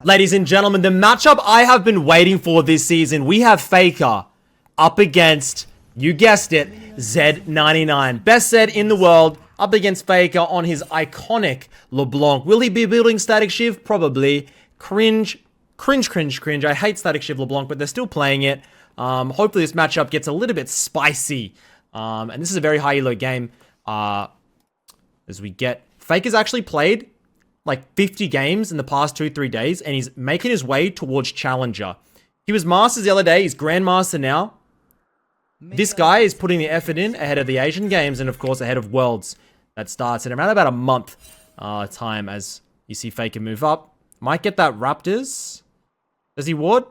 Ladies and gentlemen, the matchup I have been waiting for this season. We have Faker up against, you guessed it, ZED99. Best Zed in the world, up against Faker on his iconic LeBlanc. Will he be building Static Shiv? Probably. Cringe. I hate Static Shiv LeBlanc, but they're still playing it. Hopefully this matchup gets a little bit spicy. And this is a very high elo game. As we get... Faker's actually played like 50 games in the past 2-3 days, and he's making his way towards Challenger. He was Masters the other day, he's Grandmaster now. This guy is putting the effort in ahead of the Asian Games, and of course ahead of Worlds. That starts in around about a month time as you see Faker move up. Might get that Raptors. Does he ward?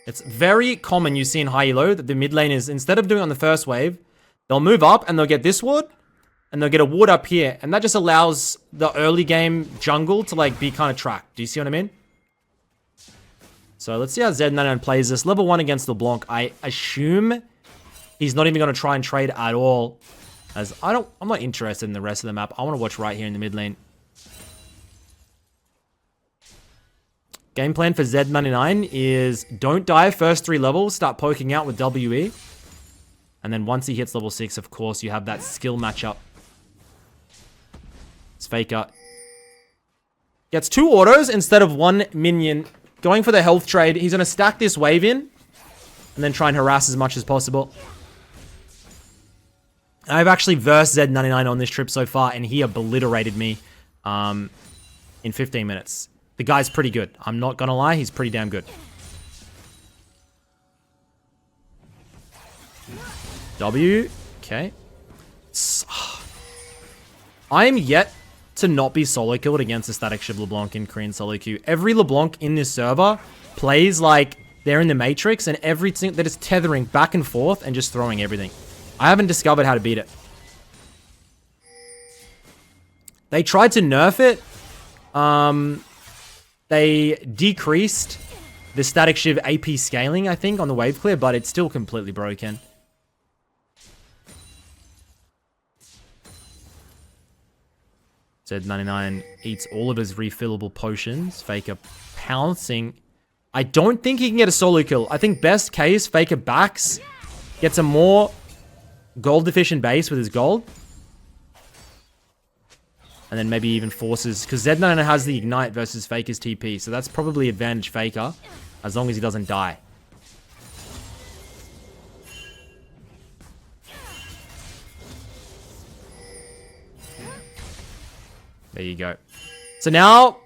It's very common you see in high elo that the mid lane is, instead of doing it on the first wave, they'll move up and they'll get this ward. And they'll get a ward up here. And that just allows the early game jungle to like be kind of tracked. Do you see what I mean? So let's see how ZED99 plays this. Level 1 against LeBlanc. I assume he's not even going to try and trade at all. As I'm not interested in the rest of the map. I want to watch right here in the mid lane. Game plan for ZED99 is don't die first 3 levels. Start poking out with WE. And then once he hits level 6, of course, you have that skill matchup. Faker gets 2 autos instead of 1 minion. Going for the health trade. He's going to stack this wave in and then try and harass as much as possible. I've actually versed ZED99 on this trip so far, and he obliterated me in 15 minutes. The guy's pretty good. I'm not going to lie. He's pretty damn good. W. Okay. I am yet to not be solo killed against a Static Shiv LeBlanc in Korean solo queue. Every LeBlanc in this server plays like they're in the Matrix, and everything that is tethering back and forth and just throwing everything. I haven't discovered how to beat it. They tried to nerf it. They decreased the Static Shiv AP scaling, I think, on the wave clear, but it's still completely broken. ZED99 eats all of his refillable potions. Faker pouncing. I don't think he can get a solo kill. I think best case, Faker backs, gets a more gold efficient base with his gold. And then maybe even forces, because ZED99 has the ignite versus Faker's TP. So that's probably advantage Faker, as long as he doesn't die. There you go. So now,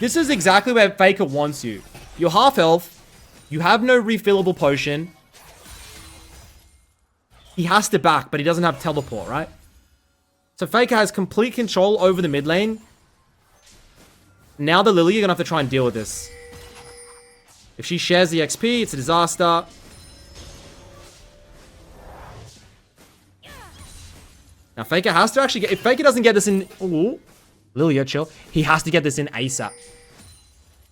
this is exactly where Faker wants you. You're half health. You have no refillable potion. He has to back, but he doesn't have teleport, right? So Faker has complete control over the mid lane. Now the Lily, you're going to have to try and deal with this. If she shares the XP, it's a disaster. Now Faker has to actually get... If Faker doesn't get this in... Ooh. Lilia, chill. He has to get this in ASAP.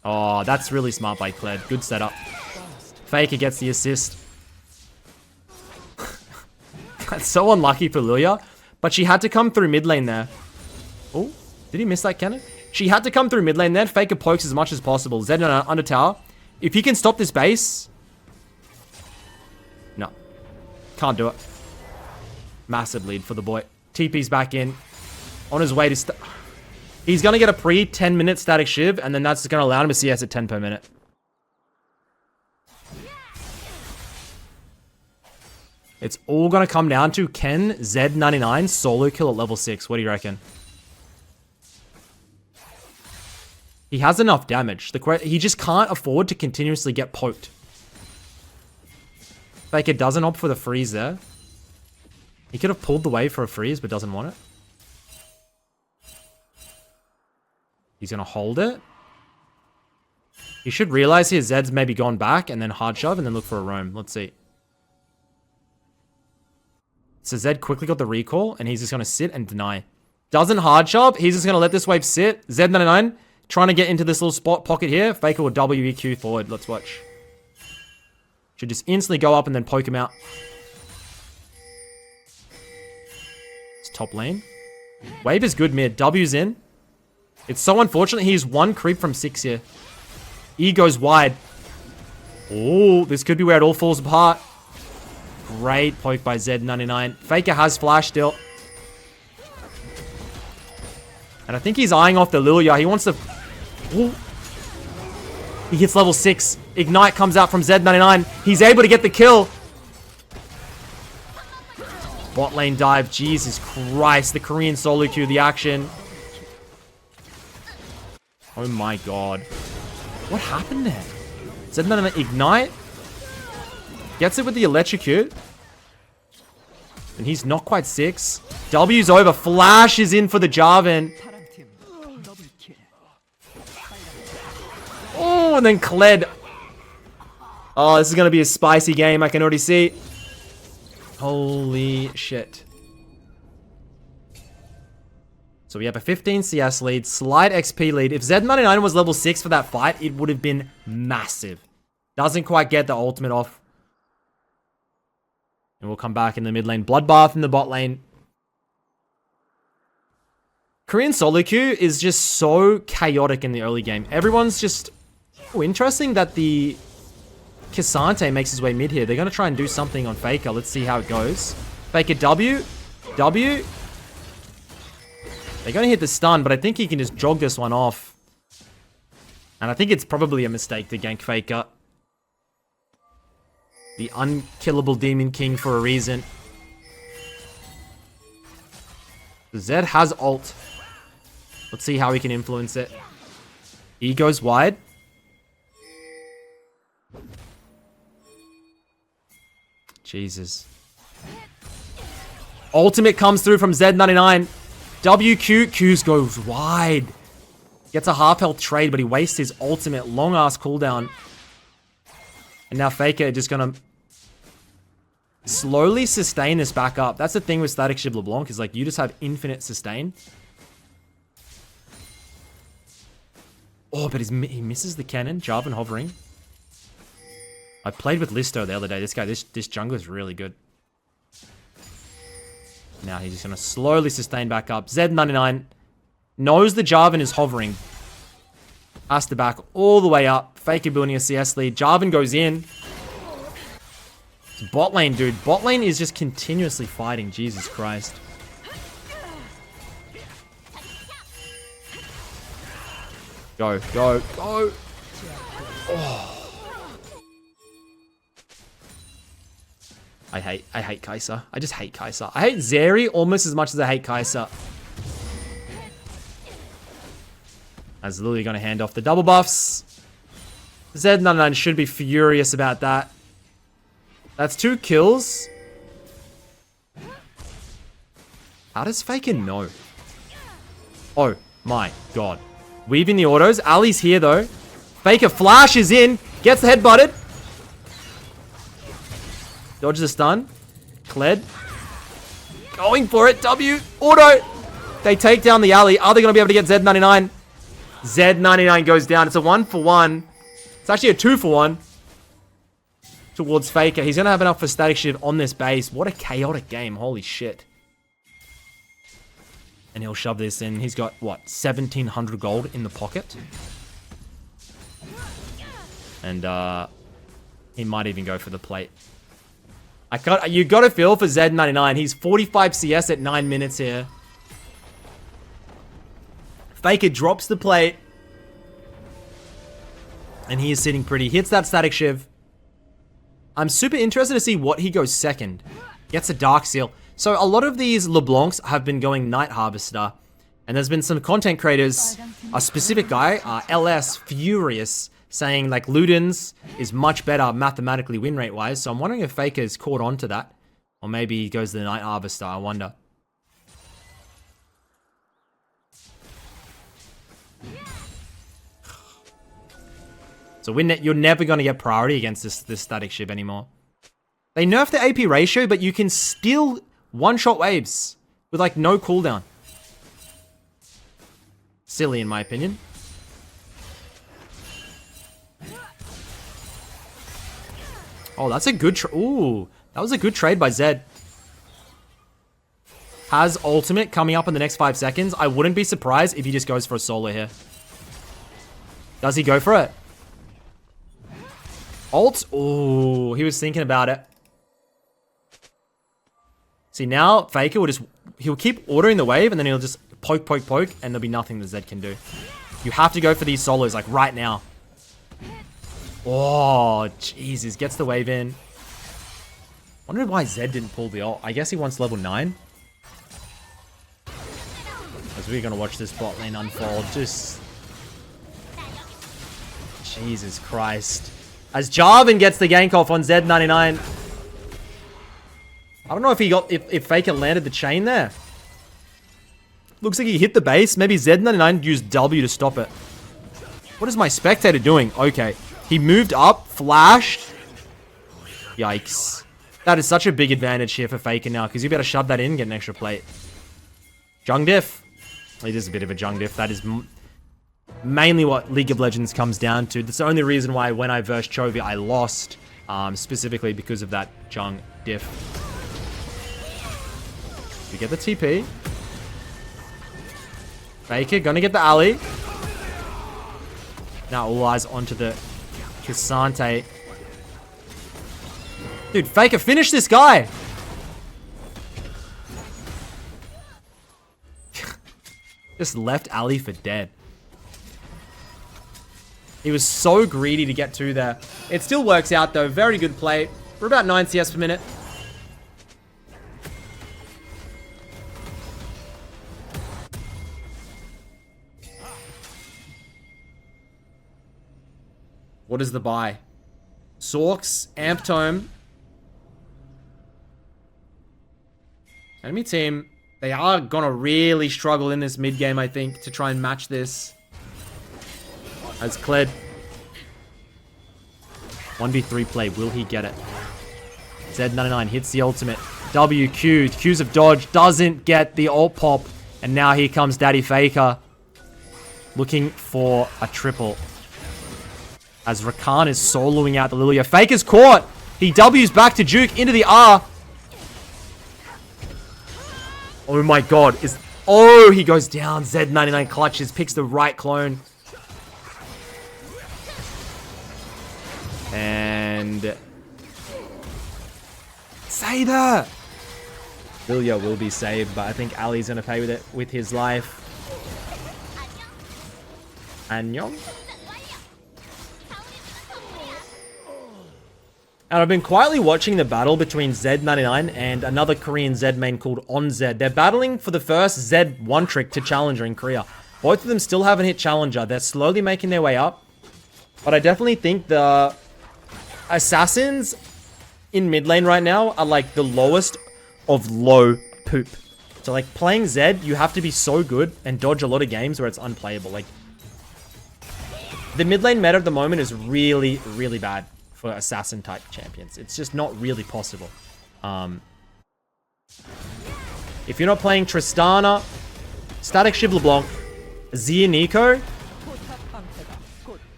Oh, that's really smart by Kled. Good setup. Faker gets the assist. That's so unlucky for Lilia. But she had to come through mid lane there. Oh, did he miss that cannon? She had to come through mid lane there. Faker pokes as much as possible. Zed under tower. If he can stop this base... No. Can't do it. Massive lead for the boy. TP's back in. On his way to... He's going to get a pre-10-minute Static Shiv, and then that's going to allow him to CS at 10 per minute. It's all going to come down to, can ZED99 solo kill at level 6? What do you reckon? He has enough damage. He just can't afford to continuously get poked. Faker doesn't opt for the freeze there. He could have pulled the wave for a freeze, but doesn't want it. He's going to hold it. He should realize his Zed's maybe gone back and then hard shove and then look for a roam. Let's see. So Zed quickly got the recall and he's just going to sit and deny. Doesn't hard shove. He's just going to let this wave sit. ZED99 trying to get into this little spot pocket here. Faker will WEQ forward. Let's watch. Should just instantly go up and then poke him out. It's top lane. Wave is good mid. W's in. It's so unfortunate. He's one creep from 6 here. E goes wide. Oh, this could be where it all falls apart. Great poke by ZED99. Faker has flash still. And I think he's eyeing off the Lilia. He wants to... Ooh. He hits level 6. Ignite comes out from ZED99. He's able to get the kill. Bot lane dive. Jesus Christ. The Korean solo queue, the action. Oh my god. What happened there? ZED99 ignite. Gets it with the electrocute. And he's not quite 6. W's over. Flash is in for the Jarvan. Oh, and then Kled. Oh, this is going to be a spicy game. I can already see. Holy shit. So we have a 15 CS lead, slight XP lead. If ZED99 was level 6 for that fight, it would have been massive. Doesn't quite get the ultimate off. And we'll come back in the mid lane. Bloodbath in the bot lane. Korean solo queue is just so chaotic in the early game. Everyone's just... Oh, interesting that the K'Sante makes his way mid here. They're going to try and do something on Faker. Let's see how it goes. Faker W. W. They're going to hit the stun, but I think he can just jog this one off. And I think it's probably a mistake to gank Faker. The unkillable Demon King for a reason. Zed has ult. Let's see how he can influence it. He goes wide. Jesus. Ultimate comes through from ZED99. WQ. Q's goes wide. Gets a half health trade, but he wastes his ultimate. Long ass cooldown. And now Faker just gonna slowly sustain this back up. That's the thing with Static Shiv LeBlanc, is like you just have infinite sustain. Oh, but he misses the cannon. Jarvan hovering. I played with Listo the other day. This jungler is really good. Now he's just going to slowly sustain back up. ZED99 knows the Jarvan is hovering. Has to back all the way up. Faker building a CS lead. Jarvan goes in. It's bot lane, dude. Bot lane is just continuously fighting. Jesus Christ. Go, go, go. Oh. I hate Kai'Sa. I just hate Kai'Sa. I hate Zeri almost as much as I hate Kai'Sa. As Lily gonna hand off the double buffs. ZED99 should be furious about that. That's 2 kills. How does Faker know? Oh my god. Weaving the autos. Ali's here though. Faker flashes in. Gets the head butted. Dodges a stun. Kled. Going for it. W. Auto. They take down the Ali. Are they going to be able to get ZED99? ZED99 goes down. It's a 1-for-1. It's actually a 2-for-1. Towards Faker. He's going to have enough for Static Shiv on this base. What a chaotic game. Holy shit. And he'll shove this in. He's got, what, 1,700 gold in the pocket? And, he might even go for the plate. You got to feel for ZED99. He's 45 CS at 9 minutes here. Faker drops the plate. And he is sitting pretty. Hits that Static Shiv. I'm super interested to see what he goes second. Gets a Dark Seal. So a lot of these LeBlancs have been going Night Harvester. And there's been some content creators, a specific guy, LS Furious, saying like Ludens is much better mathematically win rate wise. So I'm wondering if Faker's caught on to that. Or maybe he goes to the Night Harvester, I wonder. So you're never going to get priority against this Static Shiv anymore. They nerfed the AP ratio, but you can still one-shot waves with like no cooldown. Silly in my opinion. Oh, that's a good ooh, that was a good trade by Zed. has ultimate coming up in the next 5 seconds. I wouldn't be surprised if he just goes for a solo here. Does he go for it? Ult? Oh, he was thinking about it. See, now Faker will he'll keep ordering the wave and then he'll just poke, poke, poke, and there'll be nothing that Zed can do. You have to go for these solos, like, right now. Oh, Jesus. Gets the wave in. Wonder why Zed didn't pull the ult. I guess he wants level 9. As we're going to watch this bot lane unfold. Just... Jesus Christ. As Jarvan gets the gank off on ZED99. I don't know if he got... If Faker landed the chain there. Looks like he hit the base. Maybe ZED99 used W to stop it. What is my spectator doing? Okay. He moved up, flashed. Yikes. That is such a big advantage here for Faker now, because you better shove that in and get an extra plate. Jung diff. It is a bit of a jung diff. That is mainly what League of Legends comes down to. That's the only reason why when I versed Chovy, I lost. Specifically because of that jung diff. We get the TP. Faker gonna get the alley. Now all eyes onto the Cassante. Dude, Faker, finish this guy! Just left alley for dead. He was so greedy to get to there. It still works out though. Very good play. We're about 9 CS per minute. What is the buy? Sorks, Amp Tome. Enemy team, they are gonna really struggle in this mid game, I think, to try and match this. As Kled. 1v3 play, will he get it? ZED99 hits the ultimate. W Q's of dodge, doesn't get the ult pop. And now here comes Daddy Faker. Looking for a triple. As Rakan is soloing out the Lilia. Faker's caught. He W's back to Juke into the R. Oh my god. Oh, he goes down. ZED99 clutches. Picks the right clone. And... Saber! Lilia will be saved, but I think Ali's going to pay with it with his life. Annyeong? And I've been quietly watching the battle between ZED99 and another Korean Zed main called OnZed. They're battling for the first Zed one trick to Challenger in Korea. Both of them still haven't hit Challenger. They're slowly making their way up. But I definitely think the assassins in mid lane right now are like the lowest of low poop. So like playing Zed, you have to be so good and dodge a lot of games where it's unplayable. Like the mid lane meta at the moment is really, really bad for assassin type champions. It's just not really possible. If you're not playing Tristana, Static Shiv LeBlanc, Zia Nico,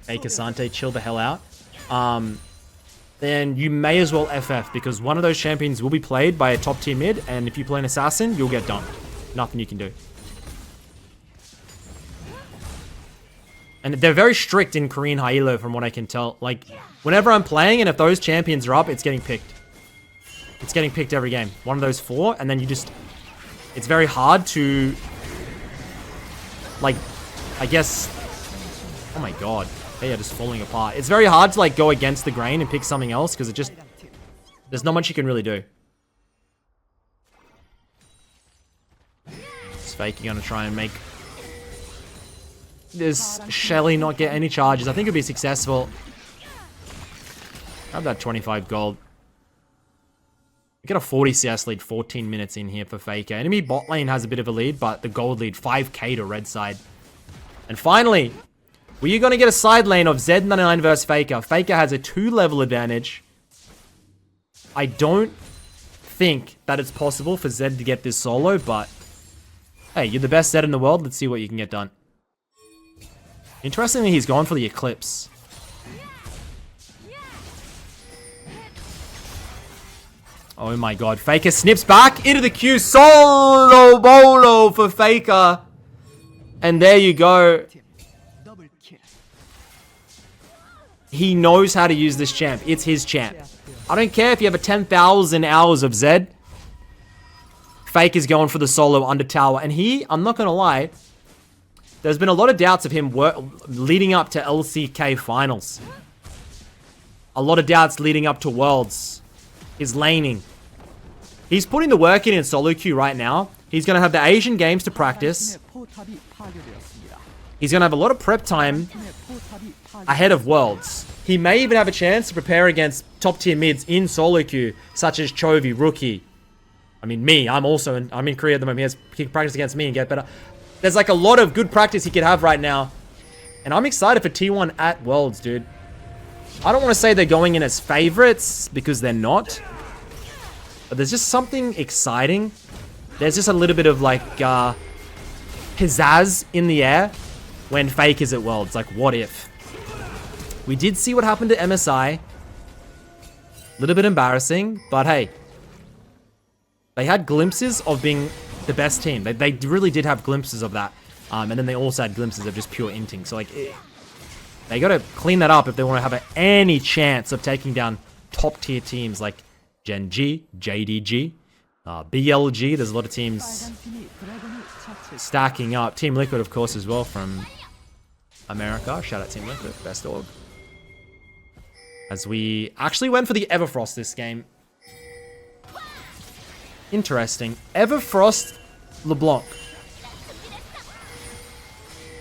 hey Cassante, chill the hell out. Then you may as well FF because one of those champions will be played by a top tier mid, and if you play an assassin, you'll get dunked. Nothing you can do. And they're very strict in Korean high elo from what I can tell. Like, whenever I'm playing and if those champions are up, it's getting picked. It's getting picked every game. One of those 4, and then you just... It's very hard to... Like, I guess... Oh my god. They are just falling apart. It's very hard to, like, go against the grain and pick something else because it just... There's not much you can really do. It's Fake, you're gonna try and make... This Shelly not get any charges. I think it'll be successful. Grab that 25 gold. We get a 40 CS lead, 14 minutes in here for Faker. Enemy bot lane has a bit of a lead, but the gold lead, 5k to red side. And finally, we are going to get a side lane of ZED99 versus Faker. Faker has a 2-level advantage. I don't think that it's possible for Zed to get this solo, but hey, you're the best Zed in the world. Let's see what you can get done. Interestingly, he's gone for the Eclipse. Oh my god. Faker snips back into the queue. Solo bolo for Faker. And there you go. He knows how to use this champ. It's his champ. I don't care if you have a 10,000 hours of Zed. Faker's going for the solo under tower. And I'm not going to lie, there's been a lot of doubts of him leading up to LCK finals. A lot of doubts leading up to Worlds. His laning. He's putting the work in solo queue right now. He's going to have the Asian games to practice. He's going to have a lot of prep time ahead of Worlds. He may even have a chance to prepare against top tier mids in solo queue, such as Chovy, Rookie. I mean, me. I'm in Korea at the moment. He can practice against me and get better. There's like a lot of good practice he could have right now. And I'm excited for T1 at Worlds, dude. I don't want to say they're going in as favorites, because they're not. But there's just something exciting. There's just a little bit of like pizzazz in the air when Fake is at Worlds. Like, what if? We did see what happened to MSI. A little bit embarrassing, but hey. They had glimpses of being the best team. They really did have glimpses of that. And then they also had glimpses of just pure inting. So like, they got to clean that up if they want to have any chance of taking down top tier teams like Gen G, JDG, BLG. There's a lot of teams stacking up. Team Liquid, of course, as well from America. Shout out Team Liquid, best org. As we actually went for the Everfrost this game. Interesting. Everfrost LeBlanc.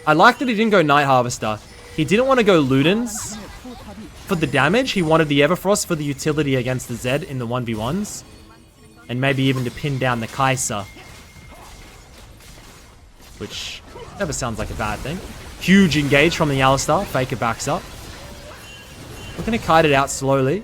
I like that he didn't go Night Harvester. He didn't want to go Ludens for the damage. He wanted the Everfrost for the utility against the Zed in the 1v1s. And maybe even to pin down the Kai'Sa. Which never sounds like a bad thing. Huge engage from the Alistar. Faker backs up. We're going to kite it out slowly.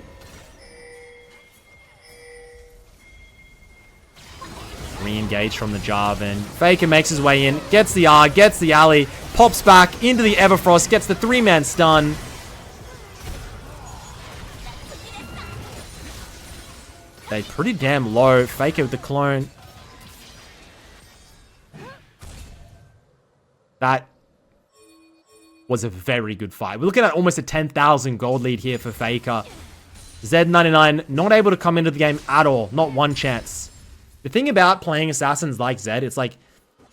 Re-engage from the Jarvan. Faker makes his way in. Gets the R. Gets the alley. Pops back into the Everfrost. Gets the 3-man stun. They pretty damn low. Faker with the clone. That was a very good fight. We're looking at almost a 10,000 gold lead here for Faker. ZED99 not able to come into the game at all. Not one chance. The thing about playing assassins like Zed, it's like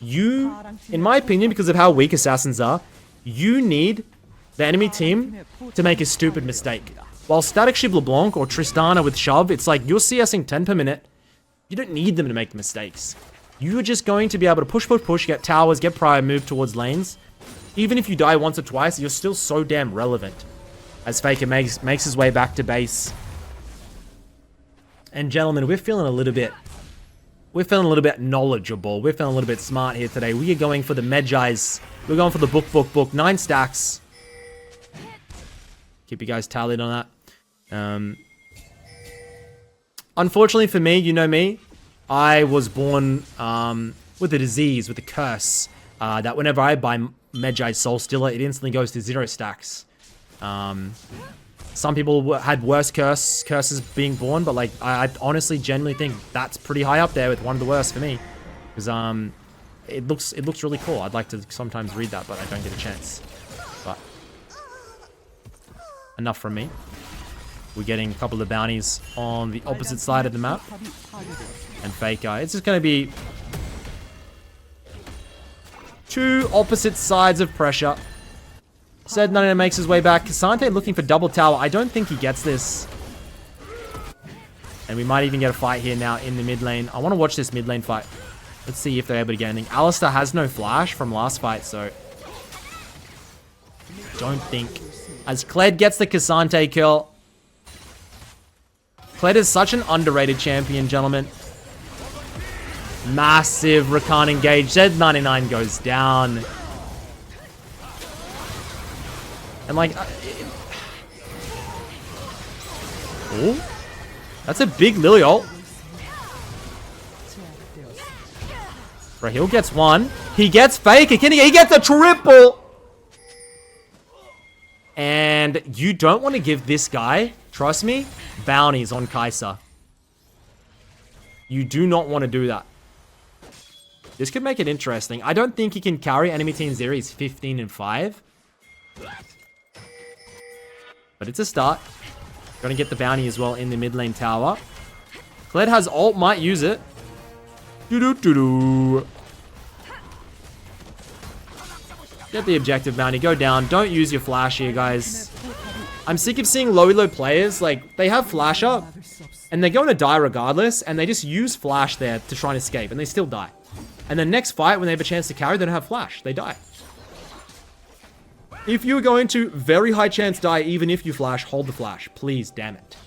you, in my opinion, because of how weak assassins are, you need the enemy team to make a stupid mistake. While Static Shiv LeBlanc or Tristana with Shove, it's like you're CSing 10 per minute. You don't need them to make mistakes. You're just going to be able to push, get towers, get prior, move towards lanes. Even if you die once or twice, you're still so damn relevant. As Faker makes his way back to base. And gentlemen, we're feeling a little bit knowledgeable. We're feeling a little bit smart here today. We are going for the Medjais. We're going for the book. 9 stacks. Keep you guys tallied on that. Unfortunately for me, you know me, I was born with a disease, with a curse, that whenever I buy Medjai Soul Stealer, it instantly goes to 0 stacks. Some people had worse curses being born, but like I honestly genuinely think that's pretty high up there with one of the worst for me, because it looks really cool. I'd like to sometimes read that, but I don't get a chance. But enough from me. We're getting a couple of bounties on the opposite side of the map, and Faker. It's just going to be 2 opposite sides of pressure. ZED99 makes his way back. Kasante looking for double tower. I don't think he gets this. And we might even get a fight here now in the mid lane. I want to watch this mid lane fight. Let's see if they're able to get anything. Alistar has no flash from last fight, so don't think. As Kled gets the Kasante kill. Kled is such an underrated champion, gentlemen. Massive Rakan engage. ZED99 goes down. And like... oh, that's a big Lily ult. Rahil gets 1. He gets Faker. He gets a triple! And you don't want to give this guy, trust me, bounties on Kai'Sa. You do not want to do that. This could make it interesting. I don't think he can carry enemy team Zeri. He's 15-5. But it's a start. Gonna get the bounty as well in the mid lane tower. Kled has ult, might use it. Doo-doo-doo-doo. Get the objective bounty, go down. Don't use your flash here, guys. I'm sick of seeing low elo players, like, they have flash up, and they're going to die regardless, and they just use flash there to try and escape, and they still die. And then next fight, when they have a chance to carry, they don't have flash. They die. If you're going to very high chance die, even if you flash, hold the flash. Please, damn it.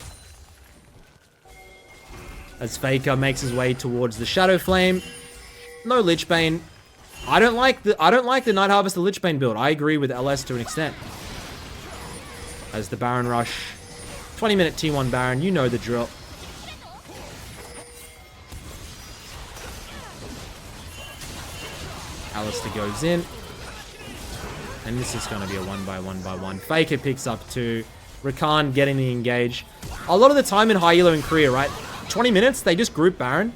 As Faker makes his way towards the Shadow Flame. No Lich Bane. I don't like the Night Harvest, the Lich Bane build. I agree with LS to an extent. As the Baron Rush. 20-minute T1 Baron, you know the drill. Alistair goes in. And this is going to be a 1x1x1. Faker picks up 2. Rakan getting the engage. A lot of the time in high elo in Korea, right? 20 minutes, they just group Baron.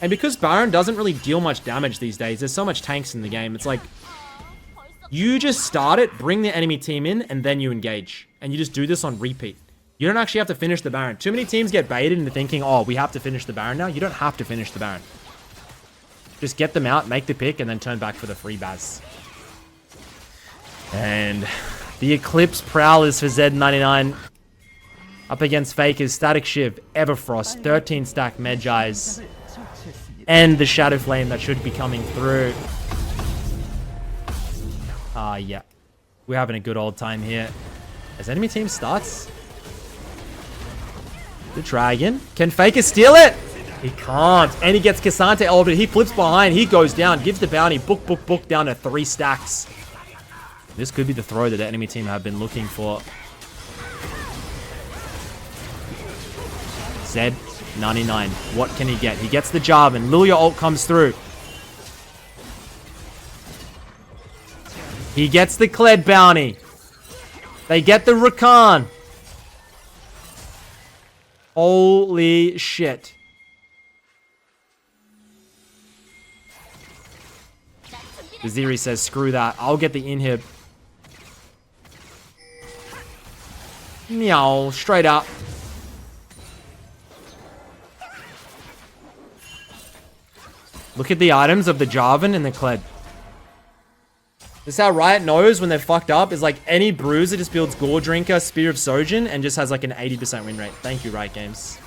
And because Baron doesn't really deal much damage these days, there's so much tanks in the game. It's like, you just start it, bring the enemy team in, and then you engage. And you just do this on repeat. You don't actually have to finish the Baron. Too many teams get baited into thinking, oh, we have to finish the Baron now. You don't have to finish the Baron. Just get them out, make the pick, and then turn back for the free Baz. And the Eclipse Prowl is for ZED99. Up against Faker's Static Shiv, Everfrost, 13 stack Medjais. And the Shadow Flame that should be coming through. Yeah. We're having a good old time here. As enemy team starts. The Dragon. Can Faker steal it? He can't. And he gets Cassante elevated. He flips behind. He goes down. Gives the bounty. Book down to 3 stacks. This could be the throw that the enemy team have been looking for. ZED99. What can he get? He gets the Jarvan. Lilia ult comes through. He gets the Kled bounty. They get the Rakan. Holy shit. Zeri says, screw that. I'll get the inhib. Meow. Straight up. Look at the items of the Jarvan and the Kled. This is how Riot knows when they're fucked up. Is like any bruiser just builds Gore Drinker, Spear of Sojin, and just has like an 80% win rate. Thank you, Riot Games.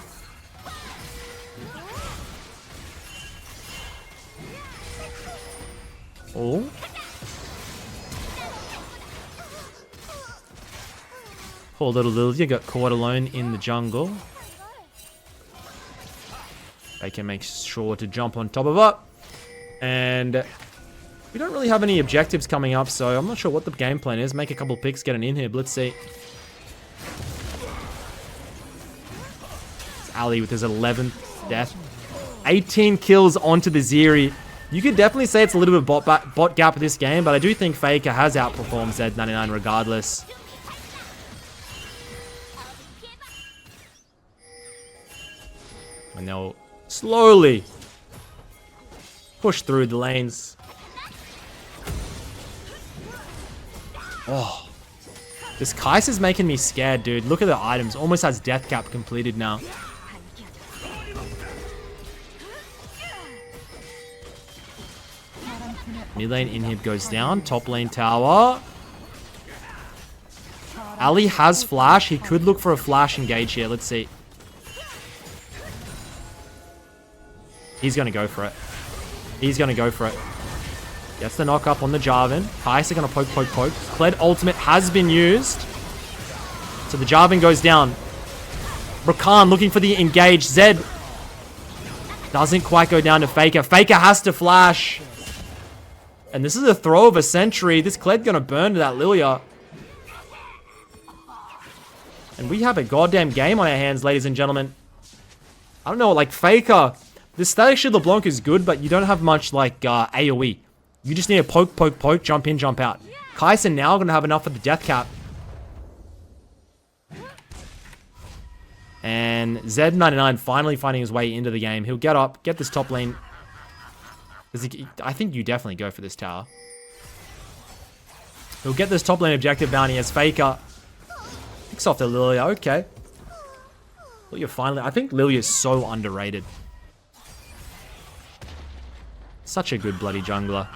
Oh. Poor little Lilia got caught alone in the jungle. They can make sure to jump on top of it. And we don't really have any objectives coming up, so I'm not sure what the game plan is. Make a couple picks, get an inhib. Let's see. It's Ali with his 11th death. 18 kills onto the Zeri. You could definitely say it's a little bit of bot gap in this game, but I do think Faker has outperformed ZED99 regardless. And they'll slowly push through the lanes. Oh. This Kais is making me scared, dude. Look at the items. Almost has death cap completed now. Mid lane inhib goes down. Top lane tower. Ali has flash. He could look for a flash engage here. Let's see. He's going to go for it. He's going to go for it. Gets the knock up on the Jarvan. Kais are going to poke. Kled ultimate has been used. So the Jarvan goes down. Rakan looking for the engage. Zed doesn't quite go down to Faker. Faker has to flash. And this is a throw of a century. This Kled going to burn to that Lilia. And we have a goddamn game on our hands, ladies and gentlemen. I don't know, like Faker. This Static Shield LeBlanc is good, but you don't have much like AoE. You just need a poke, jump in, jump out. Kais are now going to have enough of the death cap. And And ZED99 finally finding his way into the game. He'll get up, get this top lane. I think you definitely go for this tower. He'll get this top lane objective bounty as FAKER picks off the Lilia. Okay. Lilia finally... I think Lilia is so underrated. Such a good bloody jungler.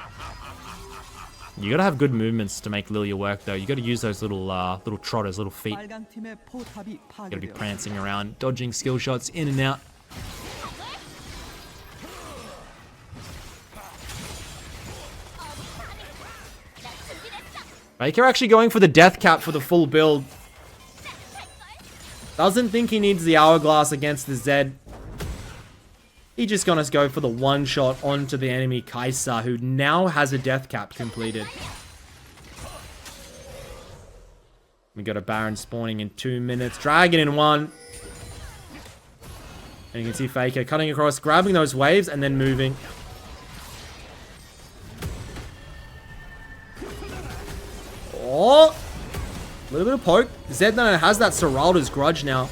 You gotta have good movements to make Lilia work, though. You gotta use those little little trotters, little feet. Gotta be prancing around, dodging skill shots in and out. FAKER actually going for the death cap for the full build. Doesn't think he needs the hourglass against the Zed. He just gonna go for the one shot onto the enemy Kai'Sa, who now has a death cap completed. We got a Baron spawning in 2 minutes. Dragon in 1. And you can see FAKER cutting across, grabbing those waves, and then moving. Oh! A little bit of poke. ZED99 has that Seralda's Grudge now.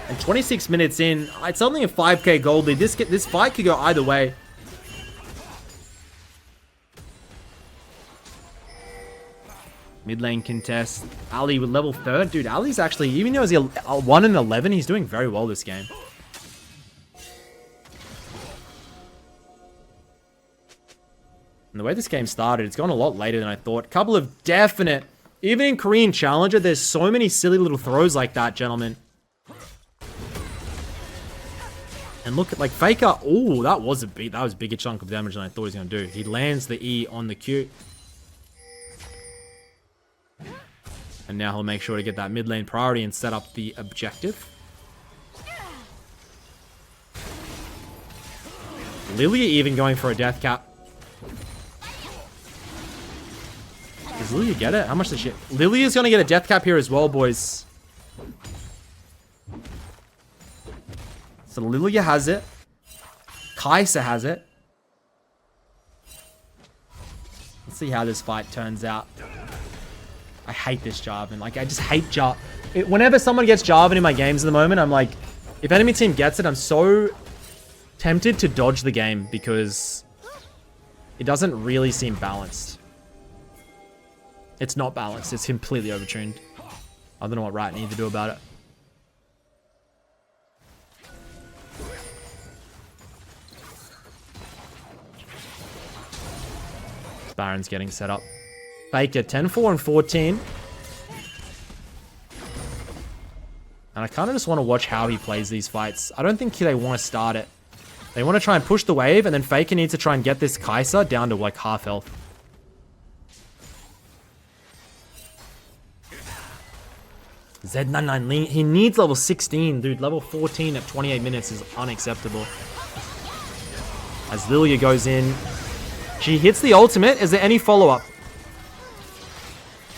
And 26 minutes in, it's only a 5k gold lead. This fight could go either way. Mid lane contest. Ali with level 3rd. Dude, Ali's actually, even though he's 1 in 11, he's doing very well this game. And the way this game started, it's gone a lot later than I thought. Couple of definite, even in Korean Challenger, there's so many silly little throws like that, gentlemen. And look at, like, FAKER. Oh, that was a bigger chunk of damage than I thought he was going to do. He lands the E on the Q. And now he'll make sure to get that mid lane priority and set up the objective. Lilia even going for a death cap. Does Lilia get it? How much does she... Lilia's going to get a death cap here as well, boys. So Lilia has it. Kai'Sa has it. Let's see how this fight turns out. I hate this Jarvan. Like, I just hate Jarvan. Whenever someone gets Jarvan in my games at the moment, I'm like, if enemy team gets it, I'm so tempted to dodge the game because it doesn't really seem balanced. It's not balanced. It's completely overtuned. I don't know what Riot need to do about it. Baron's getting set up. FAKER 10-4 and 14. And I kind of just want to watch how he plays these fights. I don't think they want to start it. They want to try and push the wave, and then FAKER needs to try and get this Kai'Sa down to like half health. ZED99, he needs level 16, dude. Level 14 at 28 minutes is unacceptable. As Lilia goes in. She hits the ultimate. Is there any follow-up?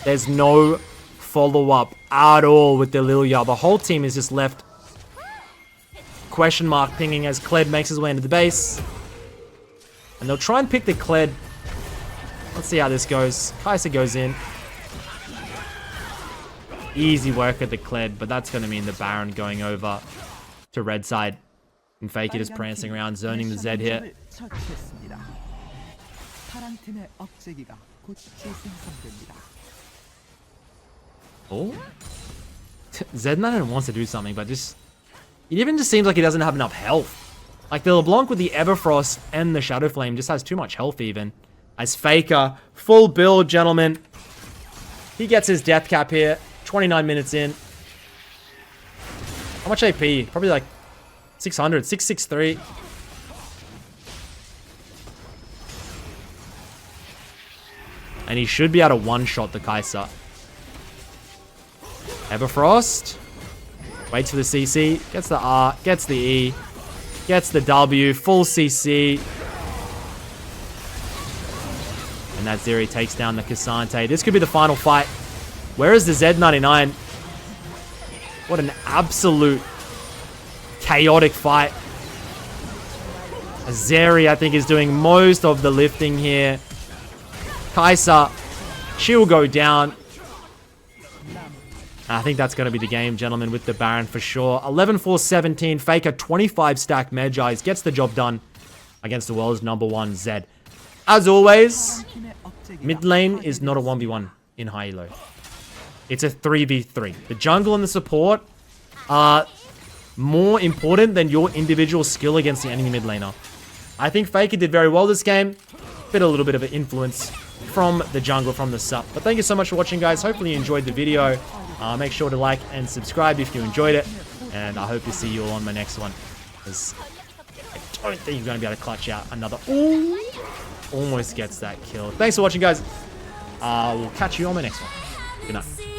There's no follow-up at all with the Lilia. The whole team is just left question mark pinging as Kled makes his way into the base. And they'll try and pick the Kled. Let's see how this goes. Kai'Sa goes in. Easy work at the Kled, but that's going to mean the Baron going over to red side. And FAKER just prancing around, zoning the Zed here. Oh, ZED99 wants to do something, but just it even just seems like he doesn't have enough health. Like the LeBlanc with the Everfrost and the Shadow Flame just has too much health even. As FAKER, full build, gentlemen. He gets his death cap here. 29 minutes in. How much AP? Probably like 600, 663. And he should be able to one-shot the Kai'Sa. Everfrost. Waits for the CC. Gets the R. Gets the E. Gets the W. Full CC. And that Zeri takes down the Cassante. This could be the final fight. Where is the ZED99? What an absolute chaotic fight. Zeri, I think, is doing most of the lifting here. Kai'Sa, she will go down. I think that's going to be the game, gentlemen, with the Baron for sure. 11-4-17. Faker 25 stack Medjais gets the job done against the world's #1 Zed. As always, mid lane is not a 1v1 in high elo. It's a 3v3. The jungle and the support are more important than your individual skill against the enemy mid laner. I think Faker did very well this game. A little bit of an influence from the jungle, from the sup. But thank you so much for watching, guys. Hopefully you enjoyed the video. Make sure to like and subscribe if you enjoyed it. And I hope to see you all on my next one. Because I don't think you're going to be able to clutch out another... Ooh, almost gets that kill. Thanks for watching, guys. We'll catch you on my next one. Good night.